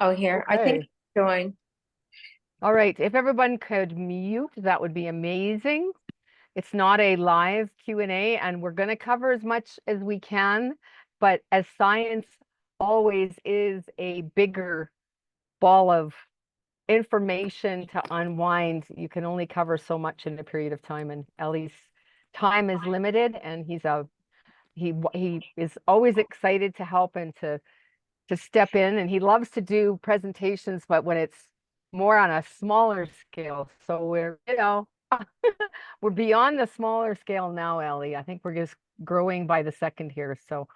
Oh, here. I think Okay. join. All right. If everyone could mute, that would be amazing. It's not a live Q&A, and we're going to cover as much as we can, but as science always is a bigger ball of information to unwind, you can only cover so much in a period of time, and Elie's time is limited, and he is always excited to help and to step in, and he loves to do presentations, but when it's more on a smaller scale. So we're beyond the smaller scale now, Ellie. I think we're just growing by the second here. So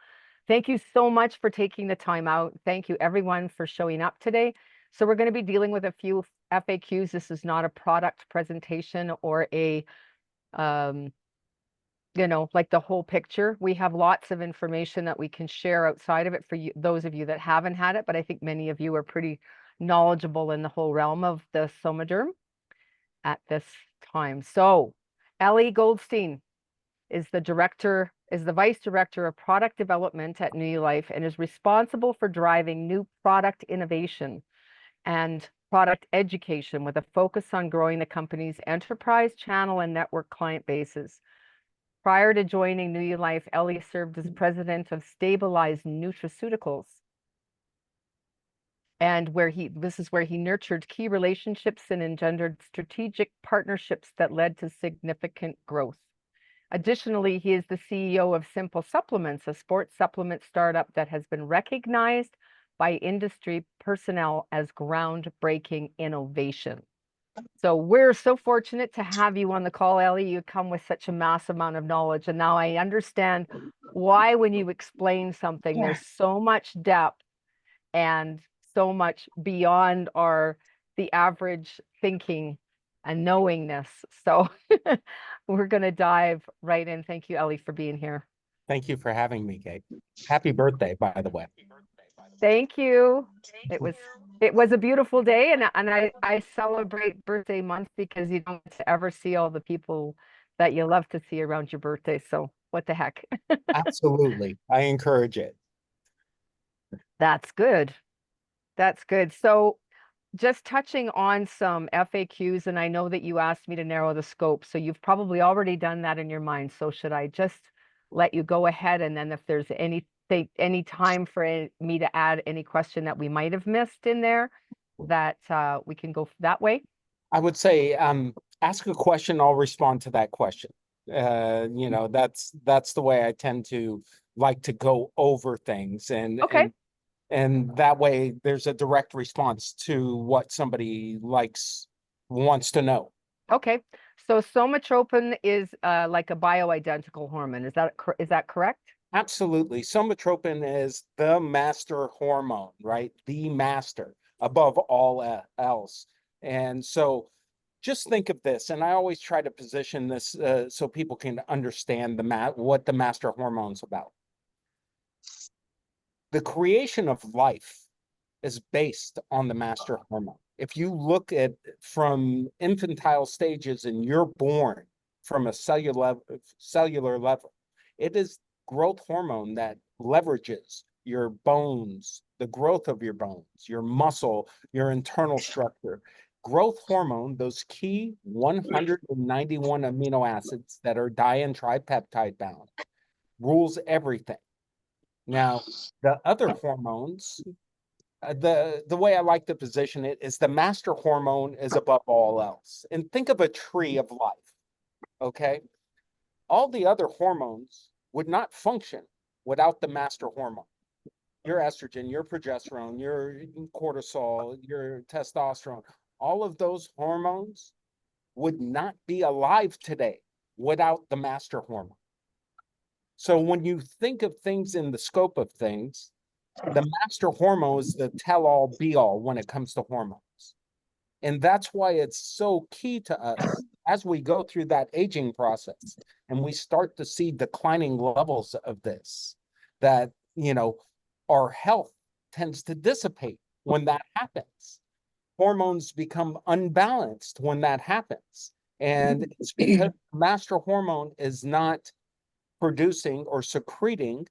thank you so much for taking the time out. Thank you everyone for showing up today. So we're going to be dealing with a few FAQs. This is not a product presentation or a um, like the whole picture. We have lots of information that we can share outside of it for you, those of you that haven't had it, but I think many of you are pretty knowledgeable in the whole realm of the Somaderm at this time. So Elie Goldstein is the vice director of product development at New Life and is responsible for driving new product innovation and product education with a focus on growing the company's enterprise channel and network client bases. Prior to joining New Life, Elie served as president of Stabilized Nutraceuticals, and this is where he nurtured key relationships and engendered strategic partnerships that led to significant growth. Additionally, he is the CEO of Simple Supplements, a sports supplement startup that has been recognized by industry personnel as groundbreaking innovation. So we're so fortunate to have you on the call, Elie. You come with such a mass amount of knowledge. And now I understand why when you explain something, there's so much depth and so much beyond the average thinking and knowingness. So we're going to dive right in. Thank you, Elie, for being here. Thank you for having me, Kate. Happy birthday, by the way. Thank you. It was it was a beautiful day, and I celebrate birthday month because you don't get to ever see all the people that you love to see around your birthday. So what the heck? Absolutely. I encourage it. That's good. That's good. So just touching on some FAQs, and I know that you asked me to narrow the scope, so you've probably already done that in your mind. So should I just let you go ahead, and then if there's any time for me to add any question that we might have missed in there, that we can go that way? I would say ask a question, I'll respond to that question. That's the way I tend to like to go over things and Okay. and that way there's a direct response to what somebody wants to know. Okay. So somatropin is like a bioidentical hormone. Is that correct? Absolutely. Somatropin is the master hormone, right? The master above all else. And so just think of this, and I always try to position this so people can understand what the master hormone's about. The creation of life is based on the master hormone. If you look at from infantile stages and you're born from a cellular level, it is growth hormone that leverages your bones, the growth of your bones, your muscle, your internal structure. Growth hormone, those key 191 amino acids that are di and tripeptide bound, rules everything. Now, the other hormones, the way I like to position it is the master hormone is above all else. And think of a tree of life, okay? All the other hormones would not function without the master hormone. Your estrogen, your progesterone, your cortisol, your testosterone, all of those hormones would not be alive today without the master hormone. So when you think of things in the scope of things, the master hormone is the tell-all be-all when it comes to hormones. And that's why it's so key to us as we go through that aging process and we start to see declining levels of this, that, our health tends to dissipate when that happens. Hormones become unbalanced when that happens. And it's because master hormone is not producing or secreting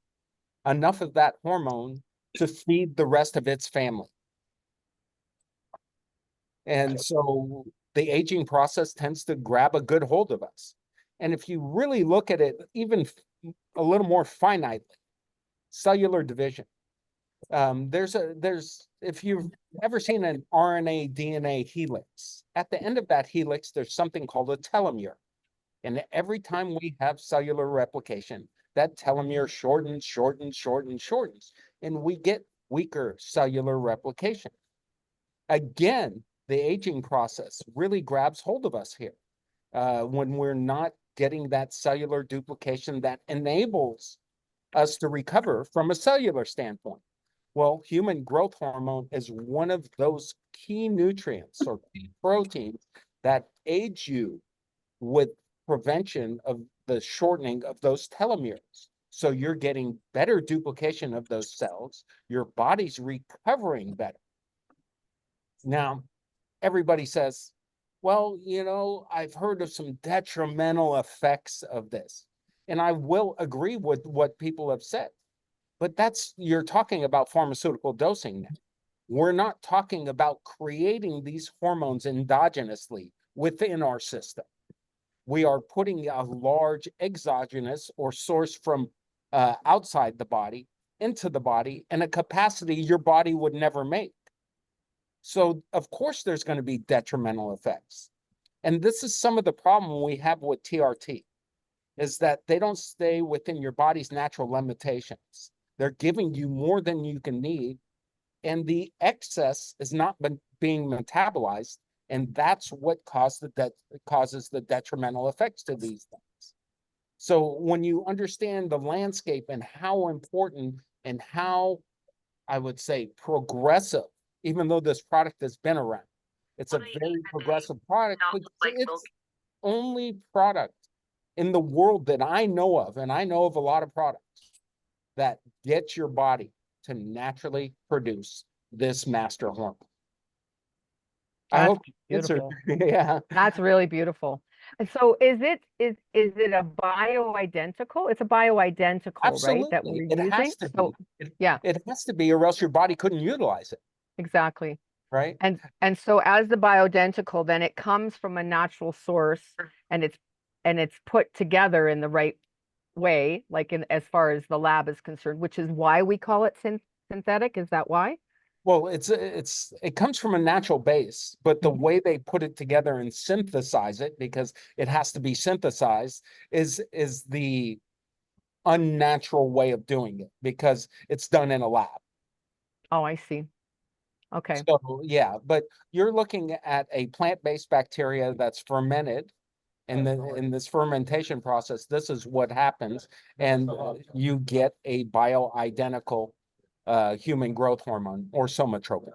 enough of that hormone to feed the rest of its family. And so the aging process tends to grab a good hold of us. And if you really look at it, even a little more finitely, cellular division. If you've ever seen an RNA DNA helix, at the end of that helix, there's something called a telomere. And every time we have cellular replication, that telomere shortens, shortens, shortens, shortens, and we get weaker cellular replication. Again, the aging process really grabs hold of us here when we're not getting that cellular duplication that enables us to recover from a cellular standpoint. Well, human growth hormone is one of those key nutrients or key proteins that aid you with prevention of the shortening of those telomeres. So you're getting better duplication of those cells. Your body's recovering better. Now, everybody says, well, I've heard of some detrimental effects of this. And I will agree with what people have said. But you're talking about pharmaceutical dosing now. We're not talking about creating these hormones endogenously within our system. We are putting a large exogenous or source from outside the body into the body in a capacity your body would never make. So, of course, there's going to be detrimental effects. And this is some of the problem we have with TRT, is that they don't stay within your body's natural limitations. They're giving you more than you can need, and the excess is not being metabolized, and that's what causes the detrimental effects to these things. So when you understand the landscape and how important and how, I would say, progressive, even though this product has been around, it's a very progressive product, but it's only product in the world that I know of, and I know of a lot of products that get your body to naturally produce this master hormone. I hope beautiful. Yeah. That's really beautiful. And so is it a bioidentical? It's a bioidentical, right? That Absolutely. we're It using. has to So be. yeah, It has to be, or else your body couldn't utilize it, exactly. right? And so as the bioidentical, then it comes from a natural source and it's put together in the right way, like as far as the lab is concerned, which is why we call it synthetic. Is that why? Well, it comes from a natural base, but the way they put it together and synthesize it, because it has to be synthesized, is the unnatural way of doing it, because it's done in a lab. Oh, I see. Okay. So yeah, but you're looking at a plant-based bacteria that's fermented, and then in this fermentation process, this is what happens, and you get a bioidentical human growth hormone or somatropin.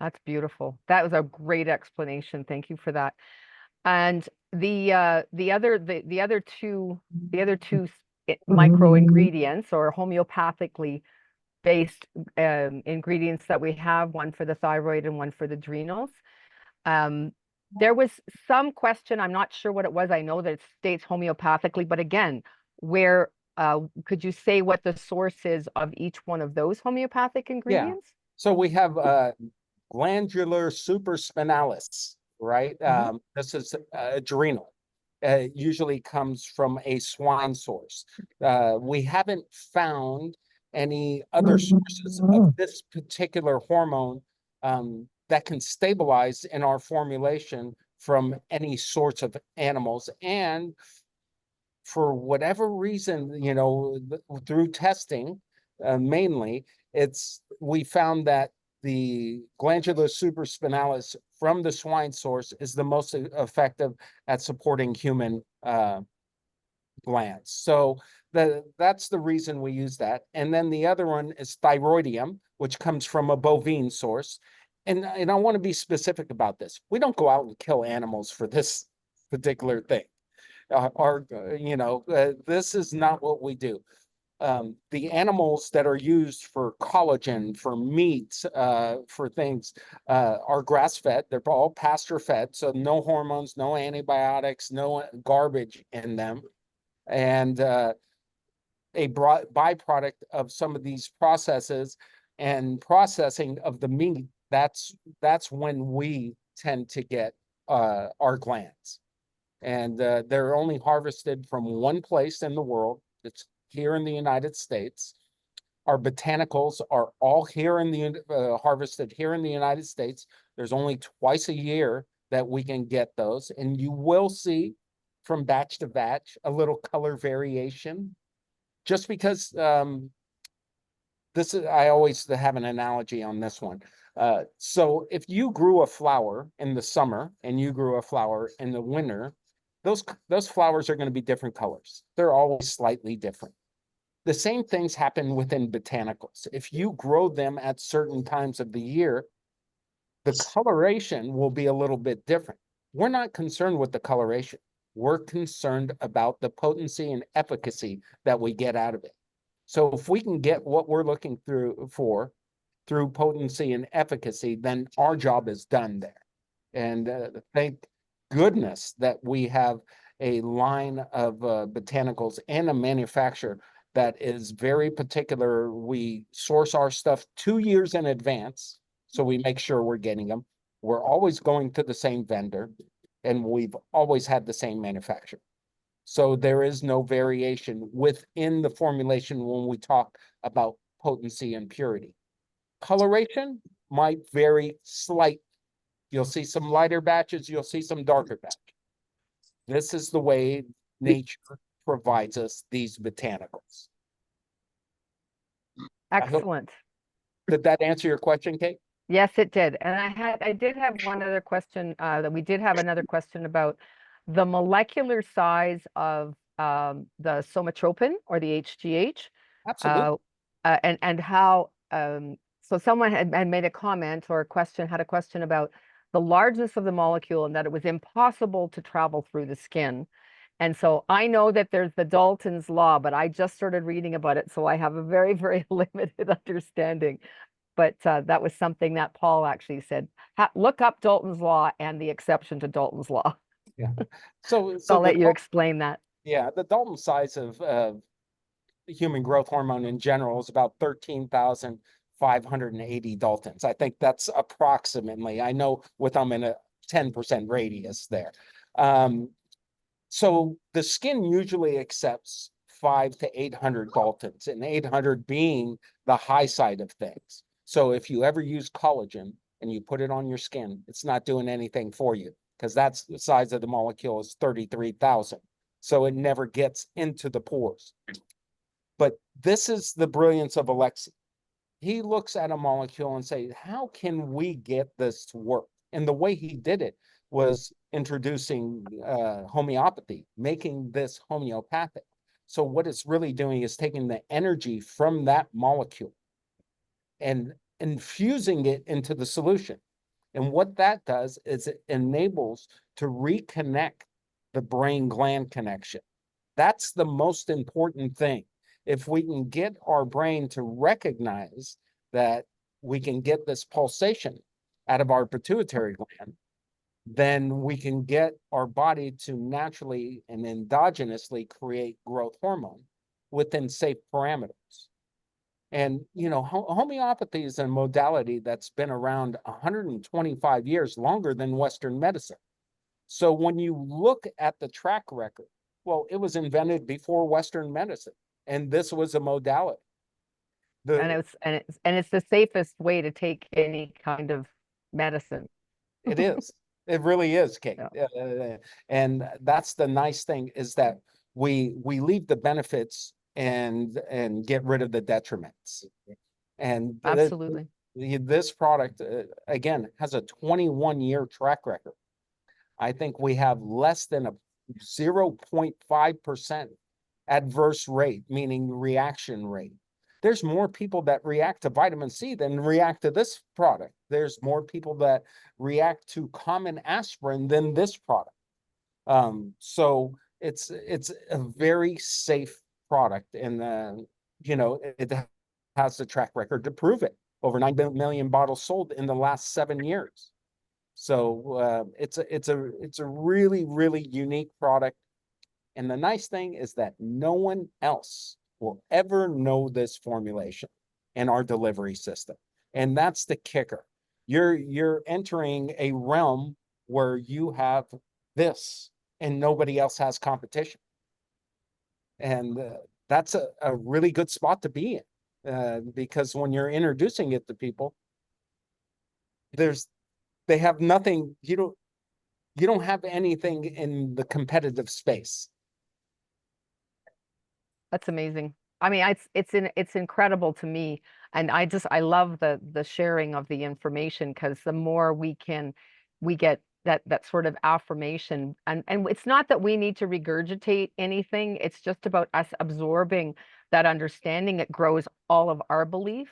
That's beautiful. That was a great explanation. Thank you for that. And the other two micro ingredients or homeopathically based ingredients that we have, one for the thyroid and one for the adrenals. There was some question, I'm not sure what it was. I know that it states homeopathically, but again, where could you say what the source is of each one of those homeopathic ingredients? So we have glandular supraspinalis, right? This is adrenal. Usually comes from a swine source. We haven't found any other sources of this particular hormone that can stabilize in our formulation from any sorts of animals. And for whatever reason, through testing, mainly, we found that the glandular supraspinalis from the swine source is the most effective at supporting human glands. So that's the reason we use that. And then the other one is thyroidium, which comes from a bovine source. And I want to be specific about this. We don't go out and kill animals for this particular thing. This is not what we do. The animals that are used for collagen, for meat, for things, are grass-fed. They're all pasture-fed, so no hormones, no antibiotics, no garbage in them. And a byproduct of some of these processes and processing of the meat that's when we tend to get our glands. And they're only harvested from one place in the world. It's here in the United States. Our botanicals are all here in the harvested here in the United States. There's only twice a year that we can get those, and you will see from batch to batch a little color variation. Just because this is, I always have an analogy on this one. So if you grew a flower in the summer and you grew a flower in the winter, those flowers are going to be different colors. They're always slightly different. The same things happen within botanicals. If you grow them at certain times of the year, the coloration will be a little bit different. We're not concerned with the coloration. We're concerned about the potency and efficacy that we get out of it. So if we can get what we're looking through potency and efficacy, then our job is done there. And thank goodness that we have a line of botanicals and a manufacturer that is very particular. We source our stuff 2 years in advance, so we make sure we're getting them. We're always going to the same vendor, and we've always had the same manufacturer. So there is no variation within the formulation when we talk about potency and purity. Coloration might vary slightly. You'll see some lighter batches, you'll see some darker batches. This is the way nature provides us these botanicals. Excellent. Did that answer your question, Kate? Yes, it did. And I did have one other question, that we did have another question about the molecular size of the somatropin or the HGH. Absolutely. And how, so someone had made a comment or a question, had a question about the largeness of the molecule and that it was impossible to travel through the skin. And so I know that there's the Dalton's law, but I just started reading about it, so I have a very, very limited understanding. But that was something that Paul actually said. Look up Dalton's law and the exception to Dalton's law. Yeah. So I'll let you explain that. Yeah, the Dalton size of human growth hormone in general is about 13,580 Daltons. I think that's approximately. I know with I'm in a 10% radius there. So the skin usually accepts 500 to 800 Daltons, and 800 being the high side of things. So if you ever use collagen and you put it on your skin, it's not doing anything for you because that's the size of the molecule is 33,000. So it never gets into the pores. But this is the brilliance of Alexei. He looks at a molecule and say, how can we get this to work? And the way he did it was introducing homeopathy, making this homeopathic. So what it's really doing is taking the energy from that molecule and infusing it into the solution. And what that does is it enables to reconnect the brain gland connection. That's the most important thing. If we can get our brain to recognize that we can get this pulsation out of our pituitary gland, then we can get our body to naturally and endogenously create growth hormone within safe parameters. And, you know, homeopathy is a modality that's been around 125 years, longer than Western medicine. So when you look at the track record, well, it was invented before Western medicine, and this was a modality. And it's the safest way to take any kind of medicine. It is. It really is, Kate. Yeah. And that's the nice thing is that we leave the benefits and get rid of the detriments. And Absolutely. This product, again, has a 21-year track record. I think we have less than a 0.5% adverse rate, meaning reaction rate. There's more people that react to vitamin C than react to this product. There's more people that react to common aspirin than this product. So it's a very safe product, and you know, it has the track record to prove it. Over 9 million bottles sold in the last 7 years. So it's a really, really unique product. And the nice thing is that no one else will ever know this formulation in our delivery system. And that's the kicker. you're entering a realm where you have this and nobody else has competition. And that's a really good spot to be in, because when you're introducing it to people, they have nothing. You don't have anything in the competitive space. That's amazing. I mean, it's incredible to me, and I love the sharing of the information, because the more we get that sort of affirmation, and it's not that we need to regurgitate anything. It's just about us absorbing that understanding. It grows all of our belief.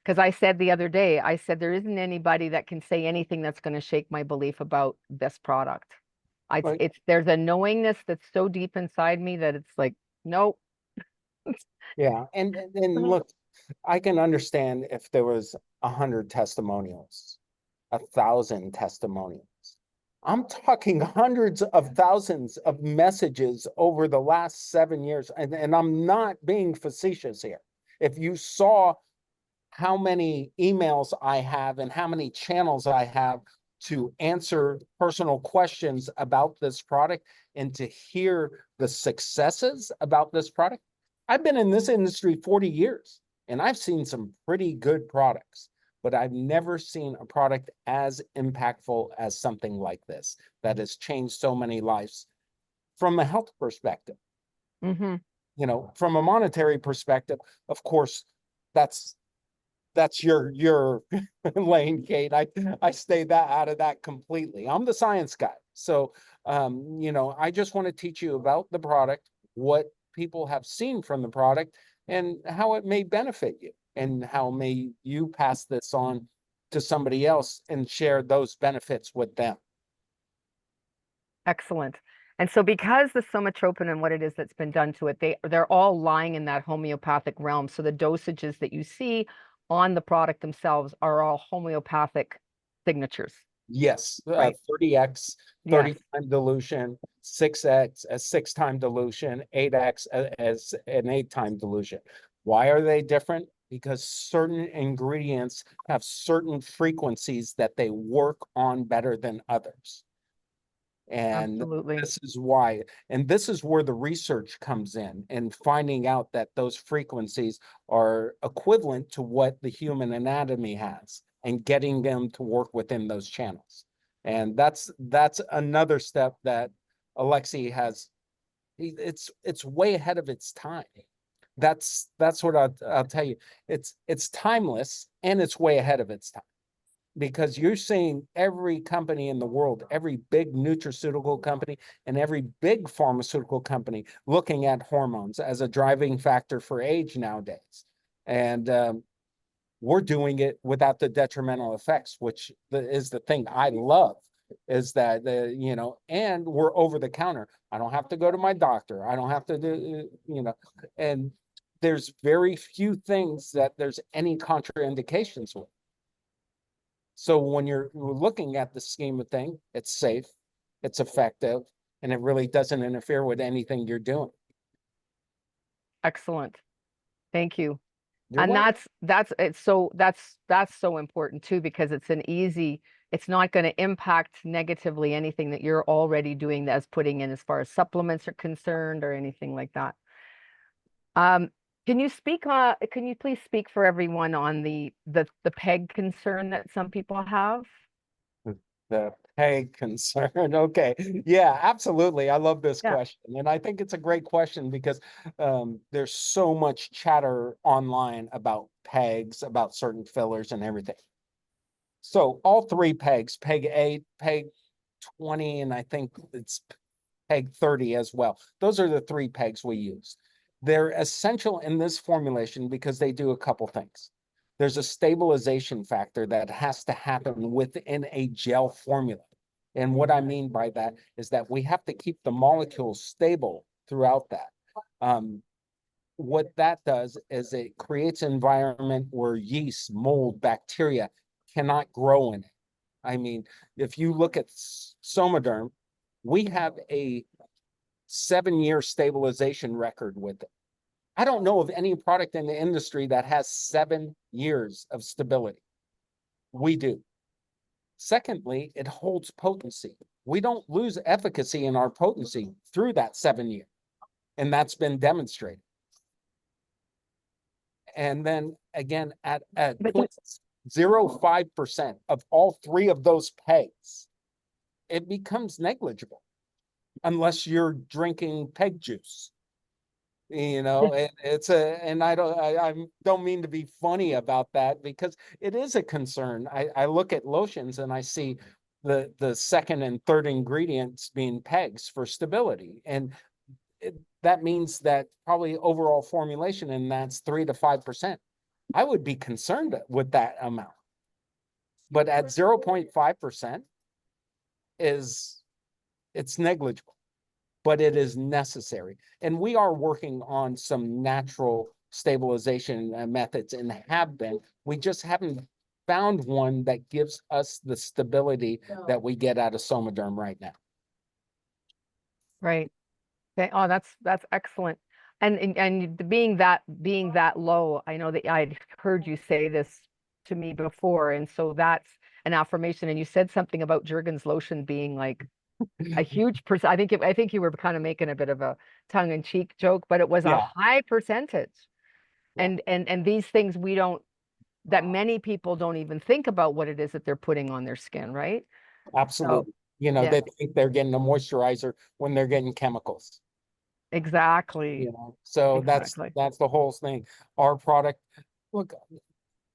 Because I said the other day, I said there isn't anybody that can say anything that's going to shake my belief about this product. Right? It's there's a knowingness that's so deep inside me that it's like, nope. Yeah. And look, I can understand if there was 100 testimonials, 1,000 testimonials. I'm talking hundreds of thousands of messages over the last 7 years. And I'm not being facetious here. If you saw how many emails I have and how many channels I have to answer personal questions about this product and to hear the successes about this product. I've been in this industry 40 years and I've seen some pretty good products, but I've never seen a product as impactful as something like this that has changed so many lives from a health perspective. Mm-hmm. From a monetary perspective, of course, that's your lane, Kate. I stay that out of that completely. I'm the science guy. So I just want to teach you about the product, what people have seen from the product, and how it may benefit you, and how may you pass this on to somebody else and share those benefits with them. Excellent. And so because the somatropin and what it is that's been done to it, they're all lying in that homeopathic realm. So the dosages that you see on the product themselves are all homeopathic signatures, Yes, right? 30x, Yes, 30-time dilution, 6x as 6-time dilution, 8x as an 8-time dilution. Why are they different? Because certain ingredients have certain frequencies that they work on better than others. And absolutely. this is why, and this is where the research comes in, and finding out that those frequencies are equivalent to what the human anatomy has, and getting them to work within those channels. And that's another step that Alexi has. It's way ahead of its time. That's what I'll tell you. It's timeless and it's way ahead of its time, because you're seeing every company in the world, every big nutraceutical company and every big pharmaceutical company looking at hormones as a driving factor for age nowadays. And we're doing it without the detrimental effects, which is the thing I love, is that, and we're over the counter. I don't have to go to my doctor. I don't have to do, and there's very few things that there's any contraindications with. So when you're looking at the scheme of thing, it's safe, it's effective, and it really doesn't interfere with anything you're doing. Excellent. Thank you. You're And welcome. that's so important too, because it's not going to impact negatively anything that you're already doing as putting in as far as supplements are concerned or anything like that. Um, can you please speak for everyone on the PEG concern that some people have? The pay concern. Okay. Yeah, absolutely. I love this Yeah. question. And I think it's a great question because there's so much chatter online about pegs, about certain fillers and everything. So all three pegs, peg 8, peg 20, and I think it's peg 30 as well. Those are the three pegs we use. They're essential in this formulation because they do a couple things. There's a stabilization factor that has to happen within a gel formula. And what I mean by that is that we have to keep the molecules stable throughout that. What that does is it creates an environment where yeast, mold, bacteria cannot grow in it. I mean, if you look at Somaderm, we have a 7-year stabilization record with it. I don't know of any product in the industry that has 7 years of stability. We do. Secondly, it holds potency. We don't lose efficacy in our potency through that 7 year. And that's been demonstrated. And then again, at But you, 0.05% of all three of those pegs, it becomes negligible unless you're drinking peg juice. You know, and I don't mean to be funny about that, because it is a concern. I look at lotions and I see the second and third ingredients being pegs for stability. And that means that probably overall formulation, and that's 3 to 5%. I would be concerned with that amount. But at 0.5% it's negligible, but it is necessary. And we are working on some natural stabilization methods, and have been. We just haven't found one that gives us the stability that we get out of Somaderm right now. right. Okay. Oh, that's excellent. And being that low, I know that I'd heard you say this to me before, and so that's an affirmation. And you said something about Jergens lotion being like a huge percent. I think you were kind of making a bit of a tongue-in-cheek joke, but it was a Yeah, high percentage. yeah, And these things that many people don't even think about what it is that they're putting on their skin, right? So absolutely. You know, yeah, they think they're getting a moisturizer when they're getting chemicals. exactly, You know, so exactly. that's the whole thing. Our product, look,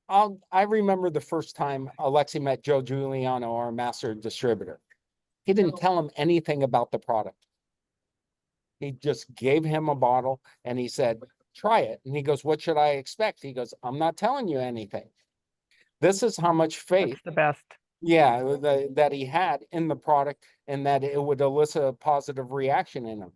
I remember the first time Alexi met Joe Giuliano, our master distributor. He didn't tell him anything about the product. He just gave him a bottle and he said, try it. And he goes, what should I expect? He goes, I'm not telling you anything. This is how much faith, That's the best. yeah, that he had in the product, and that it would elicit a positive reaction in him.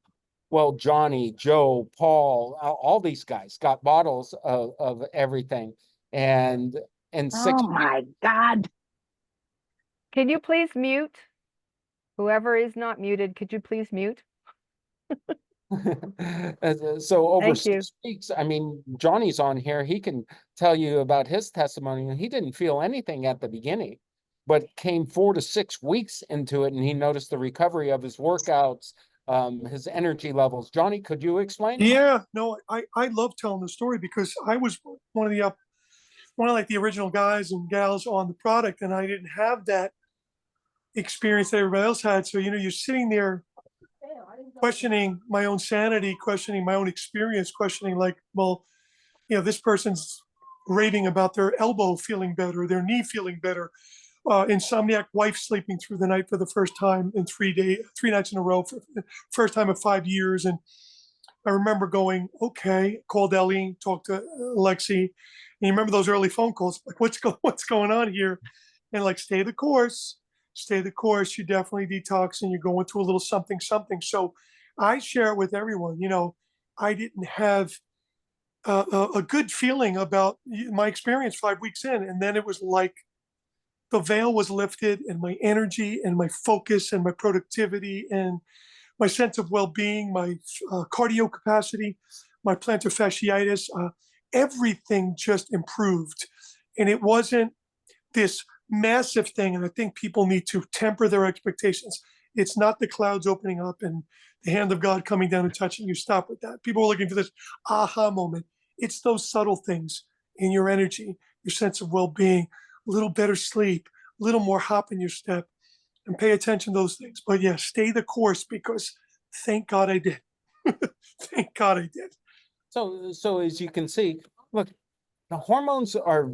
Well, Johnny, Joe, Paul, all these guys got bottles of everything. And in Oh 6 weeks, my God. Can you please mute? Whoever is not muted, could you please mute? so over Thank you. 6 weeks, I mean, Johnny's on here. He can tell you about his testimony. And he didn't feel anything at the beginning, but came 4 to 6 weeks into it, and he noticed the recovery of his workouts, his energy levels. Johnny, could you explain? Yeah, no, I love telling the story because I was one of the one of like the original guys and gals on the product, and I didn't have that experience that everybody else had. So you're sitting there questioning my own sanity, questioning my own experience, questioning like, well, this person's raving about their elbow feeling better, their knee feeling better, insomniac wife sleeping through the night for the first time in 3 nights in a row for the first time in 5 years. And I remember going, okay, called Elie, talked to Lexi. And you remember those early phone calls, like, what's going on here? And like, stay the course, stay the course. You definitely detox and you're going through a little something, something. So I share it with everyone. I didn't have a good feeling about my experience 5 weeks in. And then it was like the veil was lifted, and my energy and my focus and my productivity and my sense of well-being, my cardio capacity, my plantar fasciitis, everything just improved. And it wasn't this massive thing. And I think people need to temper their expectations. It's not the clouds opening up and the hand of God coming down and touching you. Stop with that. People are looking for this aha moment. It's those subtle things in your energy, your sense of well-being, a little better sleep, a little more hop in your step, and pay attention to those things. But yeah, stay the course, because thank God I did. Thank God I did. So as you can see, look, the hormones are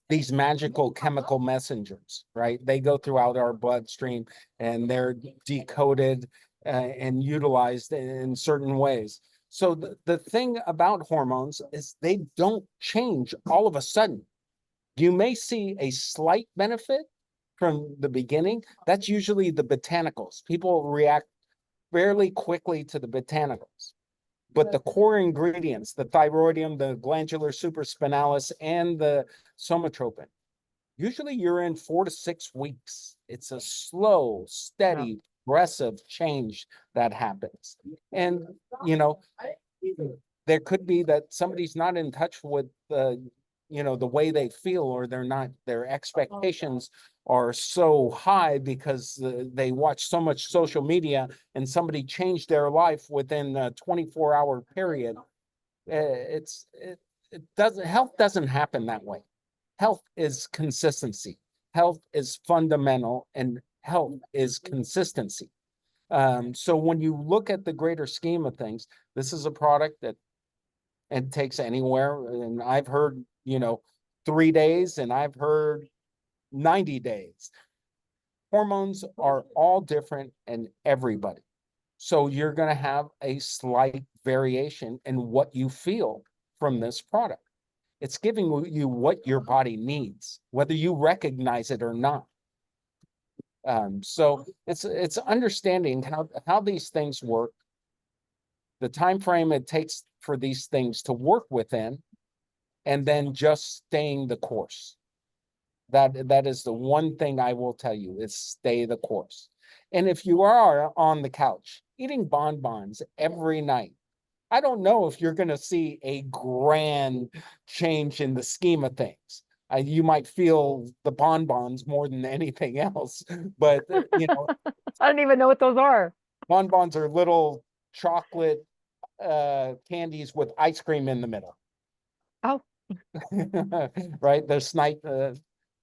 these magical chemical messengers, right? They go throughout our bloodstream and they're decoded and utilized in certain ways. So the thing about hormones is they don't change all of a sudden. You may see a slight benefit from the beginning. That's usually the botanicals. People react fairly quickly to the botanicals. But the core ingredients, the thyroidium, the glandular supraspinalis, and the somatropin, usually you're in 4 to 6 weeks. It's a slow, Yeah. steady, progressive change that happens. And, you know, there could be that somebody's not in touch with you know, the way they feel, or they're not, their expectations are so high because they watch so much social media and somebody changed their life within a 24-hour period. It doesn't, health doesn't happen that way. Health is consistency. Health is fundamental, and health is consistency. So when you look at the greater scheme of things, this is a product that it takes anywhere. And I've heard, you know, 3 days, and I've heard 90 days. Hormones are all different in everybody. So you're going to have a slight variation in what you feel from this product. It's giving you what your body needs, whether you recognize it or not. So it's understanding how these things work, the time frame it takes for these things to work within, and then just staying the course. That is the one thing I will tell you, is stay the course. And if you are on the couch eating bonbons every night, I don't know if you're going to see a grand change in the scheme of things. You might feel the bonbons more than anything else, but you know, I don't even know what those are. bonbons are little chocolate candies with ice cream in the middle. Oh, Right, the snipe.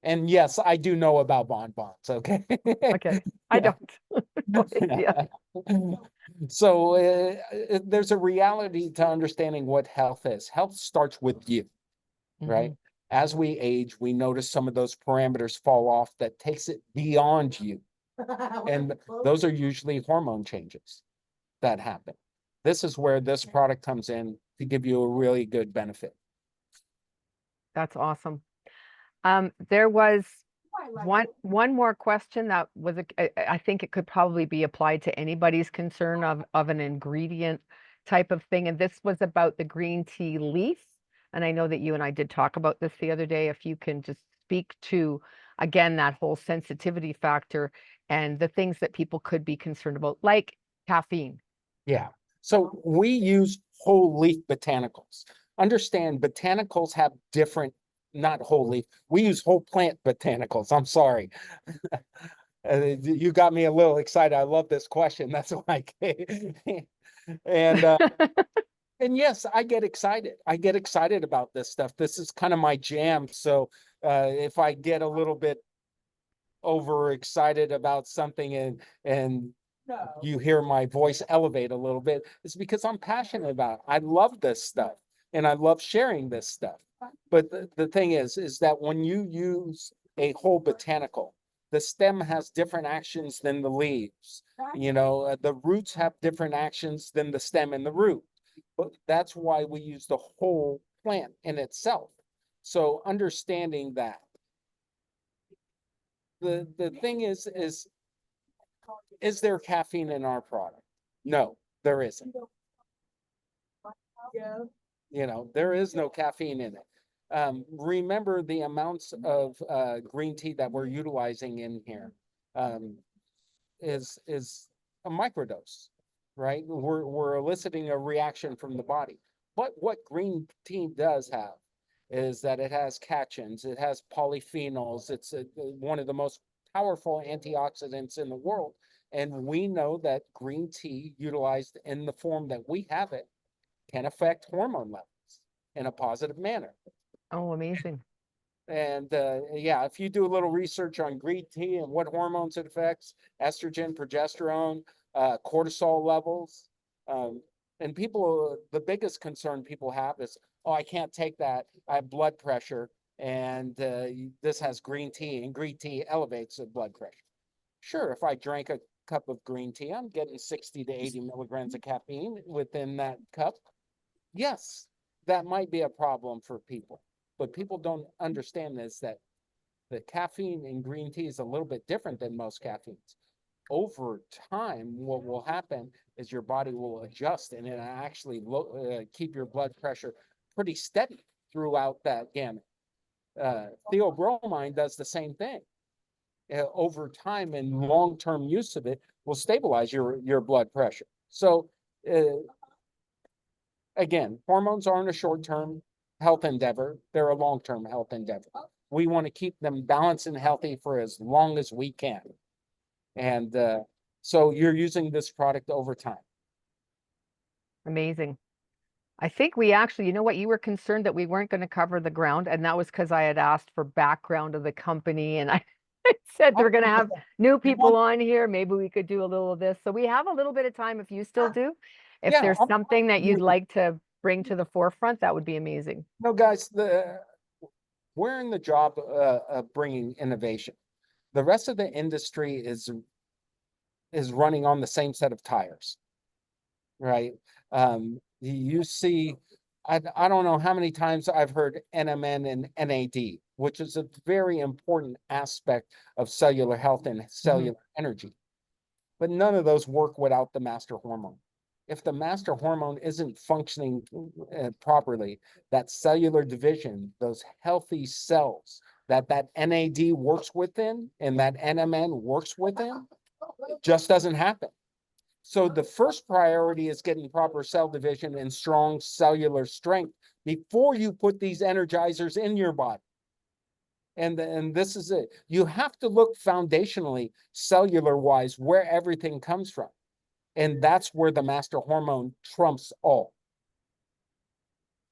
And yes, I do know about bonbons. Okay. okay. I don't. No idea. So there's a reality to understanding what health is. Health starts with you, right? As we age, we notice some of those parameters fall off that takes it beyond you. And those are usually hormone changes that happen. This is where this product comes in to give you a really good benefit. That's awesome. There was one more question that was, I think it could probably be applied to anybody's concern of an ingredient type of thing. And this was about the green tea leaf. And I know that you and I did talk about this the other day. If you can just speak to, again, that whole sensitivity factor and the things that people could be concerned about, like caffeine. Yeah. So we use whole leaf botanicals. Understand, botanicals have different, not whole leaf. We use whole plant botanicals. I'm sorry. You got me a little excited. I love this question. That's why and yes, I get excited. I get excited about this stuff. This is kind of my jam. So if I get a little bit overexcited about something and you hear my voice elevate a little bit, it's because I'm passionate about it. I love this stuff and I love sharing this stuff. But the thing is that when you use a whole botanical, the stem has different actions than the leaves. You know, the roots have different actions than the stem and the root. But that's why we use the whole plant in itself. So understanding that. The thing is there caffeine in our product? No, there isn't. You know, there is no caffeine in it. Remember the amounts of green tea that we're utilizing in here is a microdose, right? We're eliciting a reaction from the body. But what green tea does have is that it has catechins, it has polyphenols, it's one of the most powerful antioxidants in the world. And we know that green tea, utilized in the form that we have it, can affect hormone levels in a positive manner. Oh, amazing. And yeah, if you do a little research on green tea and what hormones it affects, estrogen, progesterone, cortisol levels, and people, the biggest concern people have is, oh, I can't take that. I have blood pressure, and this has green tea, and green tea elevates the blood pressure. Sure, if I drank a cup of green tea, I'm getting 60 to 80 milligrams of caffeine within that cup. Yes, that might be a problem for people, but people don't understand this, that the caffeine in green tea is a little bit different than most caffeines. Over time, what will happen is your body will adjust and it actually keep your blood pressure pretty steady throughout that gamut. Theobromine does the same thing. Over time and long-term use of it will stabilize your blood pressure. So again, hormones aren't a short-term health endeavor. They're a long-term health endeavor. We want to keep them balanced and healthy for as long as we can. And so you're using this product over time. Amazing. I think we actually, you know what, you were concerned that we weren't going to cover the ground, and that was because I had asked for background of the company, and I said we're going to have new people on here. Maybe we could do a little of this. So we have a little bit of time if you still do. If Yeah, there's something that you'd like to bring to the forefront, that would be amazing. No, guys, we're in the job of bringing innovation. The rest of the industry is running on the same set of tires, right? You see, I don't know how many times I've heard NMN and NAD, which is a very important aspect of cellular health and cellular energy. But none of those work without the master hormone. If the master hormone isn't functioning properly, that cellular division, those healthy cells that NAD works within and that NMN works within, just doesn't happen. So the first priority is getting proper cell division and strong cellular strength before you put these energizers in your body. And this is it. You have to look foundationally, cellular-wise, where everything comes from. And that's where the master hormone trumps all.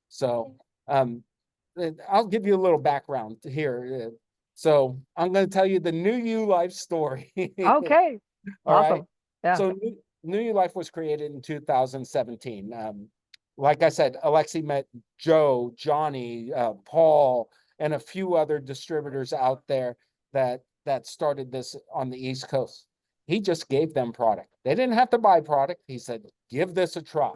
So I'll give you a little background here. So I'm going to tell you the New You Life story. Okay. All Awesome. right. Yeah. So New You Life was created in 2017. Like I said, Alexi met Joe, Johnny, Paul, and a few other distributors out there that started this on the East Coast. He just gave them product. They didn't have to buy product. He said, give this a try,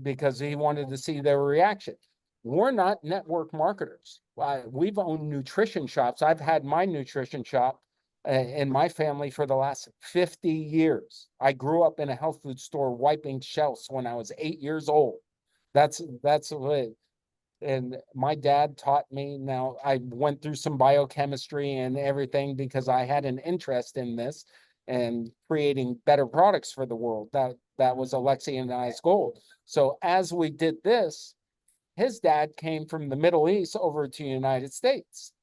because he wanted to see their reaction. We're not network marketers. We've owned nutrition shops. I've had my nutrition shop in my family for the last 50 years. I grew up in a health food store wiping shelves when I was 8 years old. That's what. And my dad taught me. Now, I went through some biochemistry and everything because I had an interest in this and creating better products for the world. That was Alexi and I's goal. So as we did this, his dad came from the Middle East over to the United States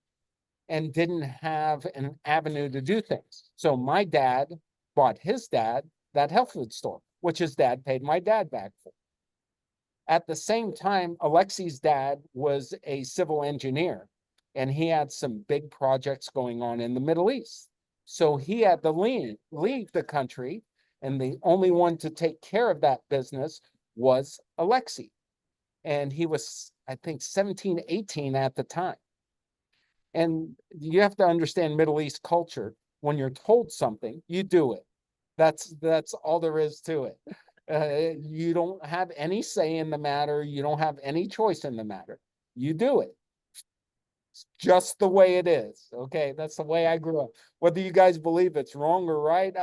and didn't have an avenue to do things. So my dad bought his dad that health food store, which his dad paid my dad back for. At the same time, Alexi's dad was a civil engineer, and he had some big projects going on in the Middle East. So he had to leave the country, and the only one to take care of that business was Alexi. And he was, I think, 17, 18 at the time. And you have to understand Middle East culture. When you're told something, you do it. That's all there is to it. You don't have any say in the matter. You don't have any choice in the matter. You do it. It's just the way it is. Okay, that's the way I grew up. Whether you guys believe it's wrong or right,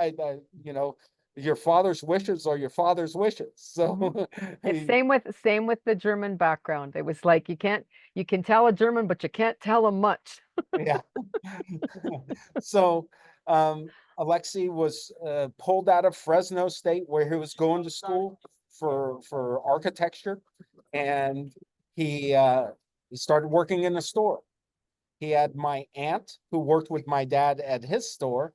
your father's wishes are your father's wishes. So It's same with the German background. It was like you can tell a German, but you can't tell them much. yeah. So Alexi was pulled out of Fresno State, where he was going to school for architecture, and he started working in the store. He had my aunt, who worked with my dad at his store,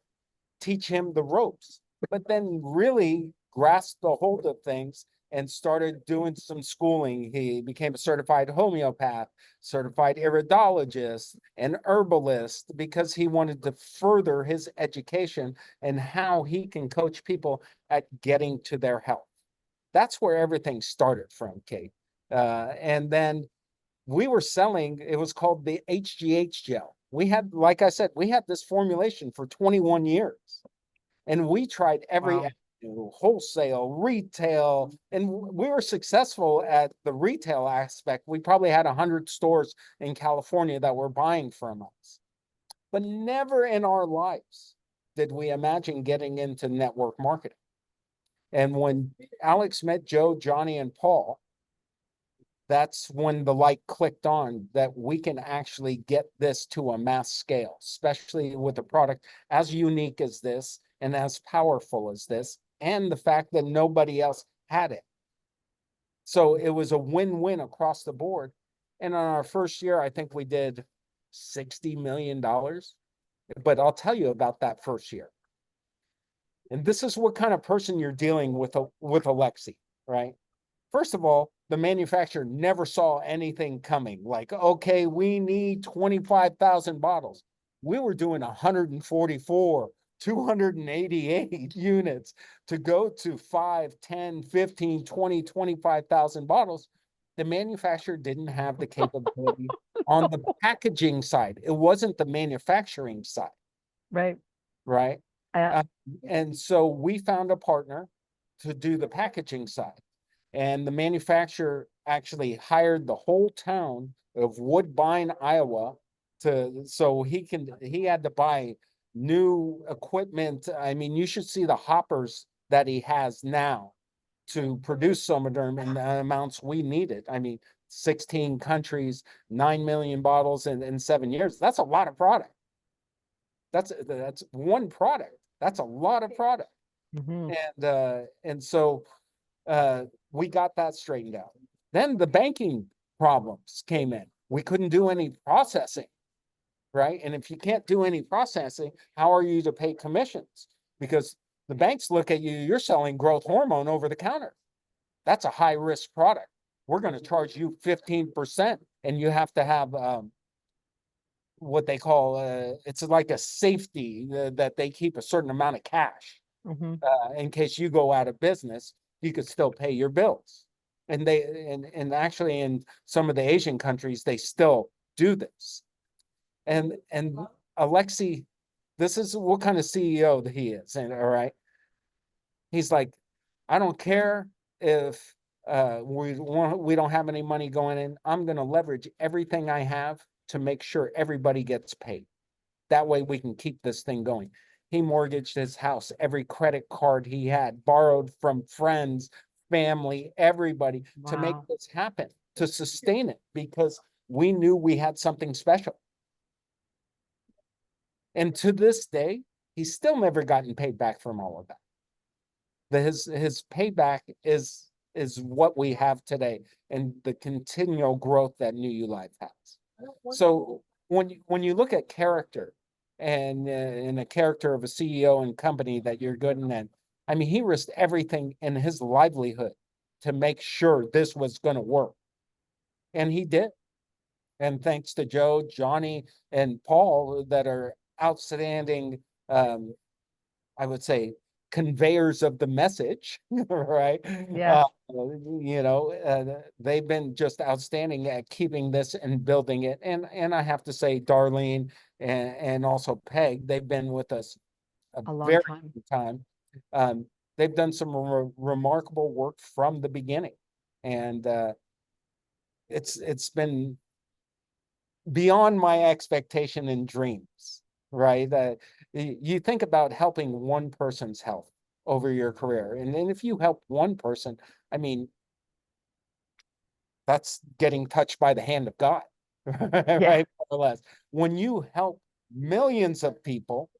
teach him the ropes, but then really grasped the hold of things and started doing some schooling. He became a certified homeopath, certified iridologist, and herbalist, because he wanted to further his education and how he can coach people at getting to their health. That's where everything started from, Kate. And then we were selling, it was called the HGH gel. We had, like I said, we had this formulation for 21 years. And we tried every avenue, wholesale, retail, and we were successful at the retail aspect. We probably had 100 stores in California that were buying from us. But never in our lives did we imagine getting into network marketing. And when Alex met Joe, Johnny, and Paul, that's when the light clicked on that we can actually get this to a mass scale, especially with a product as unique as this and as powerful as this, and the fact that nobody else had it. So it was a win-win across the board. And on our first year, I think we did $60 million. But I'll tell you about that first year. And this is what kind of person you're dealing with Alexi, right? First of all, the manufacturer never saw anything coming. Like, okay, we need 25,000 bottles. We were doing 144, 288 units to go to 5, 10, 15, 20, 25,000 bottles. The manufacturer didn't have the capability on the packaging side. It wasn't the manufacturing side, Right. right? Uh, And so we found a partner to do the packaging side. And the manufacturer actually hired the whole town of Woodbine, Iowa, so he had to buy new equipment. I mean, you should see the hoppers that he has now to produce Somaderm in the amounts we needed. I mean, 16 countries, 9 million bottles in 7 years. That's a lot of product. That's one product. That's a lot of product. mhm. And so we got that straightened out. Then the banking problems came in. We couldn't do any processing, right? And if you can't do any processing, how are you to pay commissions? Because the banks look at you, you're selling growth hormone over the counter. That's a high risk product. We're going to charge you 15%, and you have to have what they call it's like a safety that they keep a certain amount of cash Mhm. in case you go out of business. You could still pay your bills. And and actually in some of the Asian countries, they still do this. And Alexi, this is what kind of CEO that he is. And all right, he's like, I don't care if we don't have any money going in. I'm going to leverage everything I have to make sure everybody gets paid. That way we can keep this thing going. He mortgaged his house, every credit card he had, borrowed from friends, family, everybody to make Wow. this happen, to sustain it, because we knew we had something special. And to this day, he's still never gotten paid back from all of that. His payback is what we have today and the continual growth that New Life has. So when you look at character and in a character of a CEO and company that you're good in, I mean, he risked everything in his livelihood to make sure this was going to work, and he did. And thanks to Joe, Johnny, and Paul that are outstanding, I would say, conveyors of the message, right? Yes. They've been just outstanding at keeping this and building it. And I have to say, Darlene and also Peg, they've been with us a A long very time. long time. They've done some remarkable work from the beginning, and it's been beyond my expectation and dreams, right? You think about helping one person's health over your career. And then if you help one person, I mean, that's getting touched by the hand of God, Yeah. right? More or less. When you help millions of people,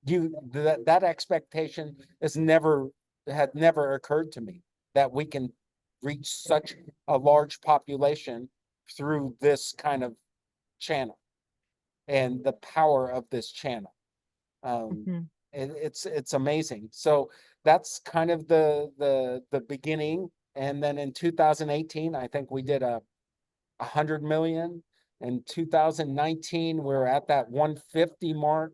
that expectation had never occurred to me that we can reach such a large population through this kind of channel and the power of this channel. Mhm. It's amazing. So that's kind of the beginning. And then in 2018, I think we did 100 million. In 2019, we're at that 150 mark.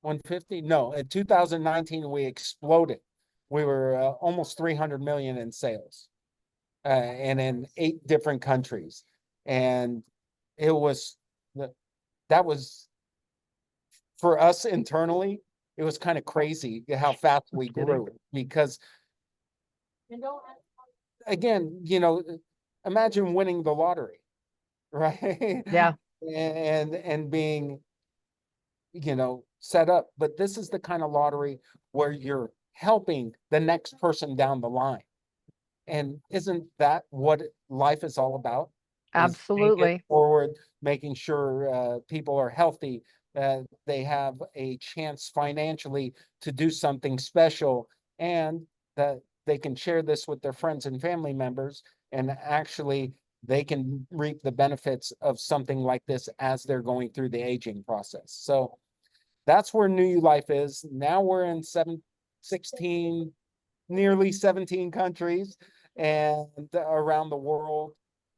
150? No, in 2019, we exploded. We were almost 300 million in sales, and in 8 different countries. And it was that was for us internally, it was kind of crazy how fast we grew, because again, imagine winning the lottery, right? Yeah. And being, set up. But this is the kind of lottery where you're helping the next person down the line. And isn't that what life is all about? Is paying it Absolutely. forward, making sure people are healthy, they have a chance financially to do something special, and that they can share this with their friends and family members and actually they can reap the benefits of something like this as they're going through the aging process. So that's where New You Life is. Now we're in 16, nearly 17 countries and around the world.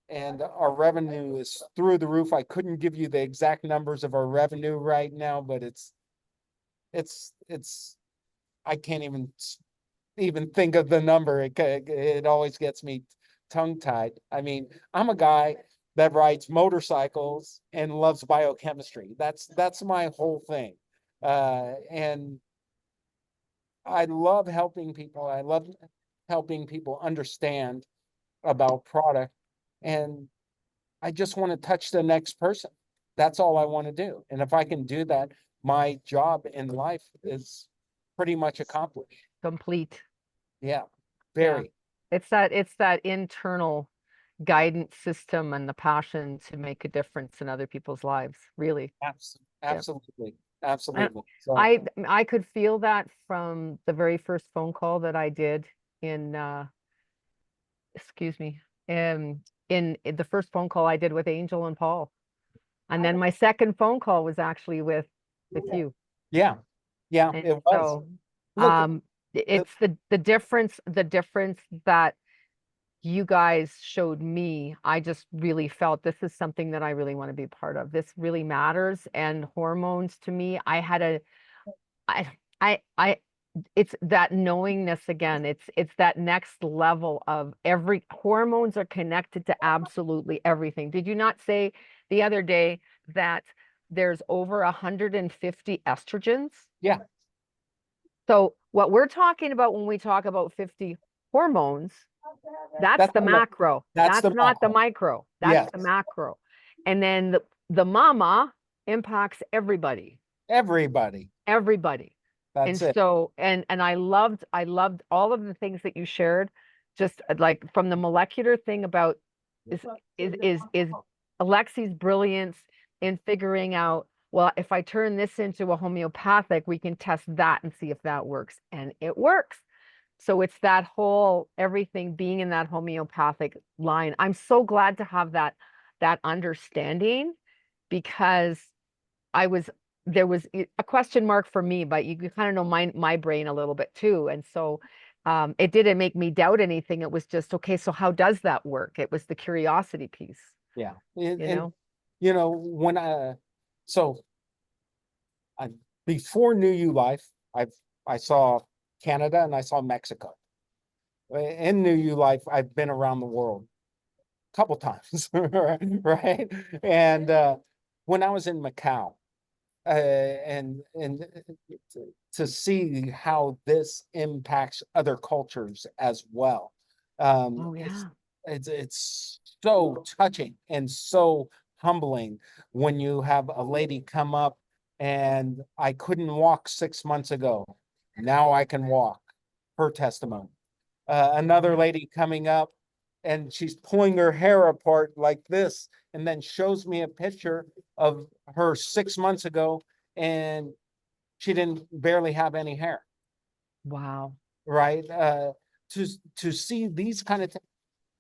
And our revenue is through the roof. I couldn't give you the exact numbers of our revenue right now, but it's I can't even think of the number. It always gets me tongue tied. I mean, I'm a guy that rides motorcycles and loves biochemistry. That's my whole thing. And I love helping people. I love helping people understand about product. And I just want to touch the next person. That's all I want to do. And if I can do that, my job in life is pretty much accomplished. Complete. Yeah, Yeah. very. It's that internal guidance system and the passion to make a difference in other people's lives, really. Absolutely. And Absolutely. So I could feel that from the very first phone call that I did in excuse me, in the first phone call I did with Angel and Paul. And then my second phone call was actually with you. yeah, And it was. so Look, it's the difference that you guys showed me. I just really felt this is something that I really want to be part of. This really matters. And hormones to me, I it's that knowingness again. It's that next level of every hormones are connected to absolutely everything. Did you not say the other day that there's over 150 estrogens? yeah, So what we're talking about when we talk about 50 hormones, that's that's the macro. that's That's the not the macro. micro. That's Yes, the macro. And then the mama impacts everybody. everybody. Everybody. And That's it. so and I loved all of the things that you shared, just like from the molecular thing about is Alexi's brilliance in figuring out, well, if I turn this into a homeopathic, we can test that and see if that works. And it works. So it's that whole everything being in that homeopathic line. I'm so glad to have that understanding, because I was there was a question mark for me, but you kind of know my brain a little bit too. And so it didn't make me doubt anything. It was just, okay, so how does that work? It was the curiosity piece, Yeah. you know? When so I, before New You Life, I saw Canada and I saw Mexico. In New You Life, I've been around the world a couple times, right? And when I was in Macau, and to see how this impacts other cultures as well. Oh It's yeah. it's so touching and so humbling when you have a lady come up and I couldn't walk 6 months ago. Now I can walk. Her testimony. Another lady coming up and she's pulling her hair apart like this and then shows me a picture of her 6 months ago and she didn't barely have any hair, Wow. right? To see these kind of things,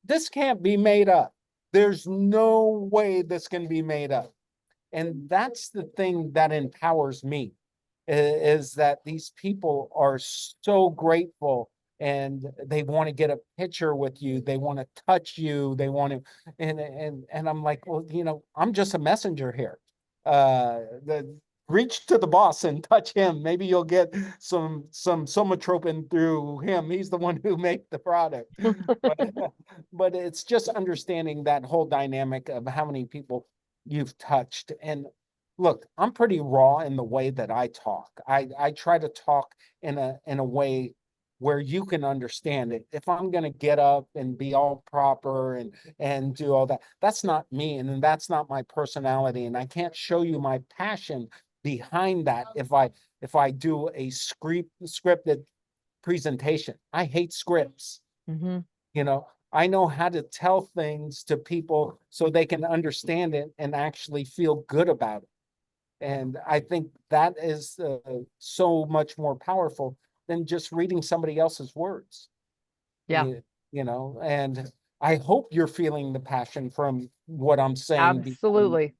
this can't be made up. There's no way this can be made up. And that's the thing that empowers me, is that these people are so grateful and they want to get a picture with you. They want to touch you. They want to, and I'm like, well, I'm just a messenger here. The reach to the boss and touch him. Maybe you'll get some somatropin through him. He's the one who made the product. But it's just understanding that whole dynamic of how many people you've touched. And look, I'm pretty raw in the way that I talk. I try to talk in a way where you can understand it. If I'm going to get up and be all proper and do all that, that's not me, and that's not my personality, and I can't show you my passion behind that if I do a scripted presentation. I hate scripts. Mm-hmm. I know how to tell things to people so they can understand it and actually feel good about it. And I think that is so much more powerful than just reading somebody else's words. Yeah. And I hope you're feeling the passion from what I'm saying Absolutely.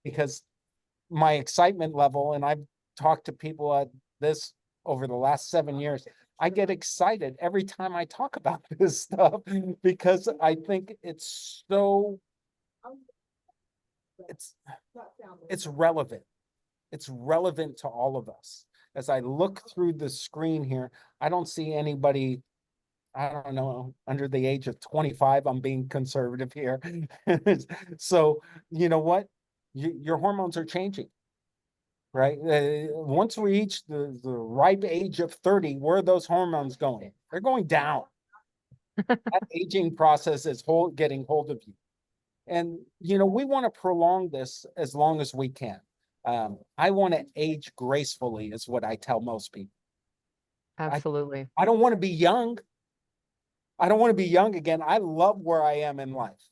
because my excitement level, and I've talked to people at this over the last 7 years, I get excited every time I talk about this stuff because I think it's so, it's relevant. It's relevant to all of us. As I look through the screen here, I don't see anybody, I don't know, under the age of 25. I'm being conservative here. So, you know what? Your hormones are changing, right? Once we reach the ripe age of 30, where are those hormones going? They're going down. That aging process is getting hold of you. And, you know, we want to prolong this as long as we can. I want to age gracefully, is what I tell most people. Absolutely. I don't want to be young. I don't want to be young again. I love where I am in life.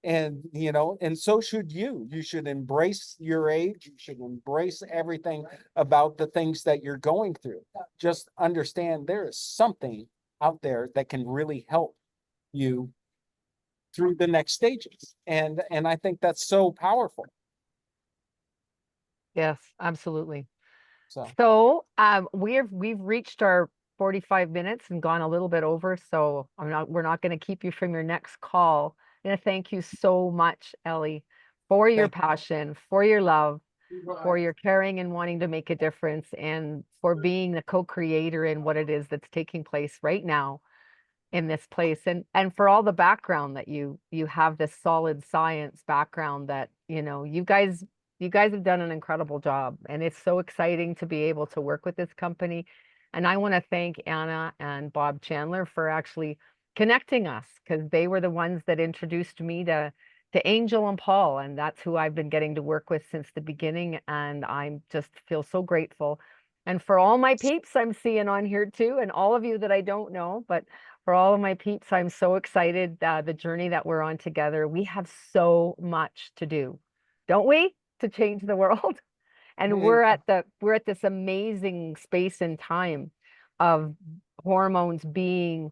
And, you know, and so should you. You should embrace your age. You should embrace everything about the things that you're going through. Just understand there is something out there that can really help you through the next stages. And I think that's so powerful. Yes, absolutely. So So we've reached our 45 minutes and gone a little bit over, so we're not going to keep you from your next call. I'm going to thank you so much, Elie, for your passion, for your love, for your caring and wanting to make a difference, and for being the co-creator in what it is that's taking place right now in this place, and for all the background that you have, this solid science background that, you know, you guys have done an incredible job, and it's so exciting to be able to work with this company. And I want to thank Anna and Bob Chandler for actually connecting us, because they were the ones that introduced me to Angel and Paul, and that's who I've been getting to work with since the beginning, and I just feel so grateful. And for all my peeps I'm seeing on here too, and all of you that I don't know, but for all of my peeps, I'm so excited, the journey that we're on together. We have so much to do, don't we, to change the world? And we're at this amazing space and time of hormones being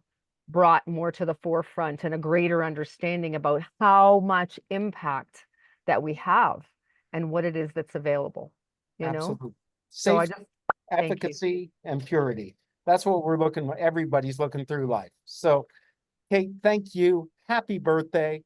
brought more to the forefront, and a greater understanding about how much impact that we have and what it is that's available, you know? absolutely. So I Safe, just thank you. efficacy, and purity. That's what we're looking, everybody's looking through life. So, Kate, thank you. Happy birthday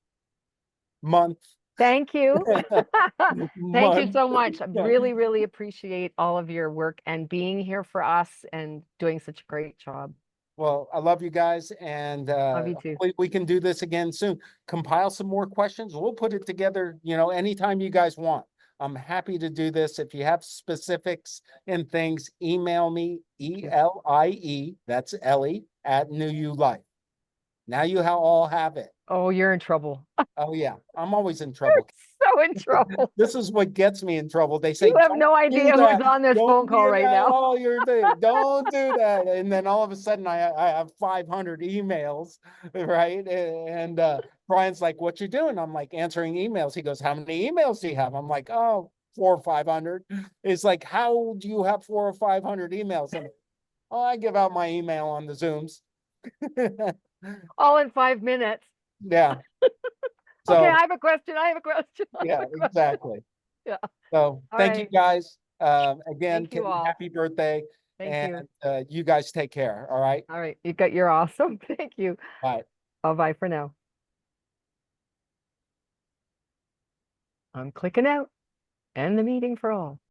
month. Thank you. Thank you Month. so much. I really, really appreciate all of your work and being here for us and doing such a great job. Well, I love you guys, and Love you too. hopefully we can do this again soon. Compile some more questions. We'll put it together, you know, anytime you guys want. I'm happy to do this. If you have specifics and things, email me, ELIE, that's Elie, at New You Life. Now you all have it. Oh, you're in trouble. Oh yeah, I'm always in trouble. So in trouble. This is what gets me in trouble. They say, You have "Don't no do idea that. who's on this Don't phone call do right that. now. Oh, you're the, don't do that." And then all of a sudden I have 500 emails, right? And Brian's like, "What you doing?" I'm like, "Answering emails." He goes, "How many emails do you have?" I'm like, "Oh, 400 or 500. It's like, "How do you have 400 or 500 emails?" And oh, I give out my email on the Zooms. All in 5 minutes. Yeah. Okay, So I have a question. I have a question. yeah, exactly. Yeah. So All thank you right. guys. Again, Thank you Kate, all. happy birthday. Thank you. And you guys take care. All right. All right. You're awesome. Thank you. Bye. Bye for now. I'm clicking out. End the meeting for all.